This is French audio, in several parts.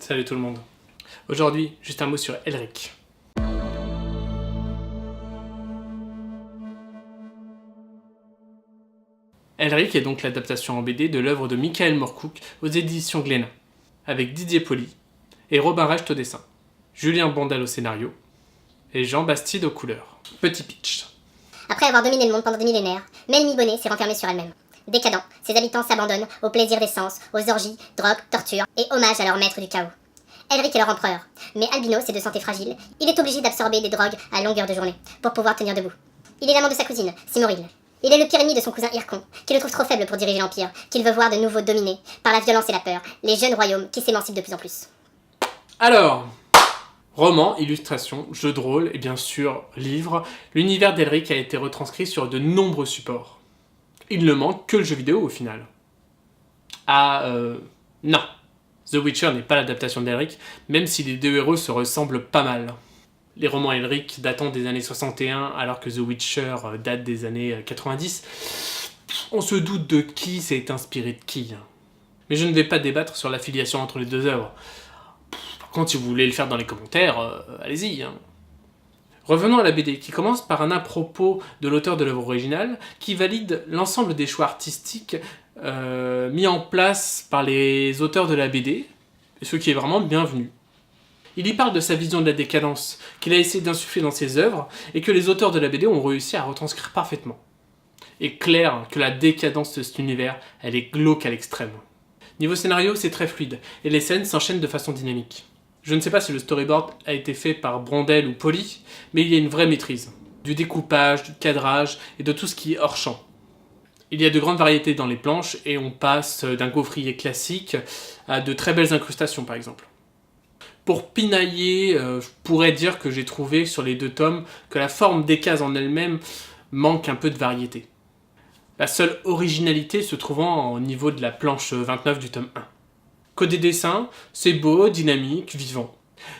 Salut tout le monde. Aujourd'hui, juste un mot sur Elric. Elric est donc l'adaptation en BD de l'œuvre de Michael Moorcock aux éditions Glénat, avec Didier Poli et Robin Recht au dessin, Julien Bandal au scénario et Jean Bastide aux couleurs. Petit pitch. Après avoir dominé le monde pendant des millénaires, Melmy Bonnet s'est renfermée sur elle-même. Décadent, ses habitants s'abandonnent au plaisir des sens, aux orgies, drogues, tortures et hommage à leur maître du chaos. Elric est leur empereur, mais Albinos est de santé fragile, il est obligé d'absorber des drogues à longueur de journée pour pouvoir tenir debout. Il est l'amant de sa cousine, Simoril. Il est le pire ennemi de son cousin Hircon, qui le trouve trop faible pour diriger l'Empire, qu'il veut voir de nouveau dominé, par la violence et la peur, les jeunes royaumes qui s'émancipent de plus en plus. Alors, roman, illustration, jeu de rôle et bien sûr livre, l'univers d'Elric a été retranscrit sur de nombreux supports. Il ne manque que le jeu vidéo au final. Non. The Witcher n'est pas l'adaptation d'Elric, même si les deux héros se ressemblent pas mal. Les romans Elric datant des années 61, alors que The Witcher date des années 90, on se doute de qui s'est inspiré de qui. Mais je ne vais pas débattre sur l'affiliation entre les deux œuvres. Par contre, si vous voulez le faire dans les commentaires, allez-y. Revenons à la BD, qui commence par un à-propos de l'auteur de l'œuvre originale, qui valide l'ensemble des choix artistiques mis en place par les auteurs de la BD, ce qui est vraiment bienvenu. Il y parle de sa vision de la décadence, qu'il a essayé d'insuffler dans ses œuvres, et que les auteurs de la BD ont réussi à retranscrire parfaitement. Et clair que la décadence de cet univers, elle est glauque à l'extrême. Niveau scénario, c'est très fluide, et les scènes s'enchaînent de façon dynamique. Je ne sais pas si le storyboard a été fait par Brandel ou Poli, mais il y a une vraie maîtrise. Du découpage, du cadrage, et de tout ce qui est hors champ. Il y a de grandes variétés dans les planches, et on passe d'un gaufrier classique à de très belles incrustations par exemple. Pour pinailler, je pourrais dire que j'ai trouvé sur les deux tomes que la forme des cases en elle-même manque un peu de variété. La seule originalité se trouvant au niveau de la planche 29 du tome 1. Côté dessin, c'est beau, dynamique, vivant.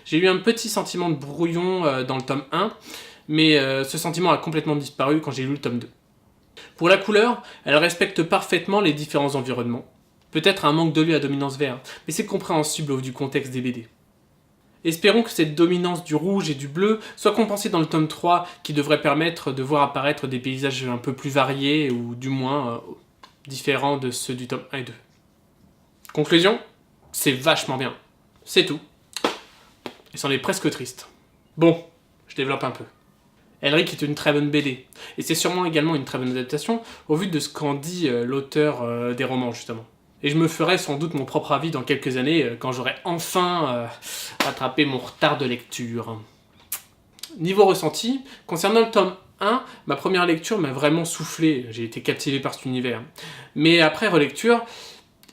J'ai eu un petit sentiment de brouillon dans le tome 1, mais ce sentiment a complètement disparu quand j'ai lu le tome 2. Pour la couleur, elle respecte parfaitement les différents environnements. Peut-être un manque de lieu à dominance vert, mais c'est compréhensible au vu du contexte des BD. Espérons que cette dominance du rouge et du bleu soit compensée dans le tome 3, qui devrait permettre de voir apparaître des paysages un peu plus variés, ou du moins différents de ceux du tome 1 et 2. Conclusion, c'est vachement bien. C'est tout. Et c'en est presque triste. Bon, je développe un peu. Elric est une très bonne BD, et c'est sûrement également une très bonne adaptation, au vu de ce qu'en dit l'auteur des romans, justement. Et je me ferai sans doute mon propre avis dans quelques années, quand j'aurai enfin rattrapé mon retard de lecture. Niveau ressenti, concernant le tome 1, ma première lecture m'a vraiment soufflé, j'ai été captivé par cet univers. Mais après relecture,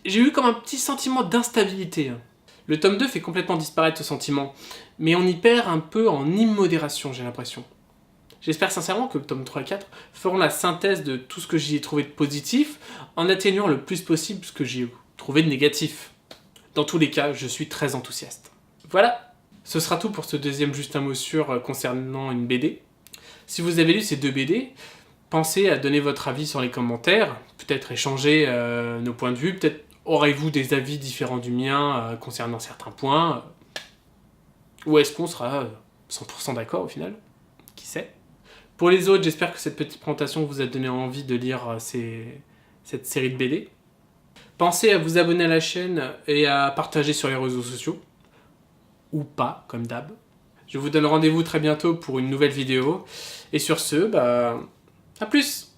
j'ai eu comme un petit sentiment d'instabilité. Le tome 2 fait complètement disparaître ce sentiment, mais on y perd un peu en immodération, j'ai l'impression. J'espère sincèrement que le tome 3 et 4 feront la synthèse de tout ce que j'y ai trouvé de positif, en atténuant le plus possible ce que j'y ai trouvé de négatif. Dans tous les cas, je suis très enthousiaste. Voilà, ce sera tout pour ce deuxième Juste un mot sûr concernant une BD. Si vous avez lu ces deux BD, pensez à donner votre avis sur les commentaires, peut-être échanger nos points de vue, peut-être aurez-vous des avis différents du mien concernant certains points, ou est-ce qu'on sera 100% d'accord au final? Qui sait? Pour les autres, j'espère que cette petite présentation vous a donné envie de lire cette série de BD. Pensez à vous abonner à la chaîne et à partager sur les réseaux sociaux. Ou pas, comme d'hab. Je vous donne rendez-vous très bientôt pour une nouvelle vidéo. Et sur ce, à plus!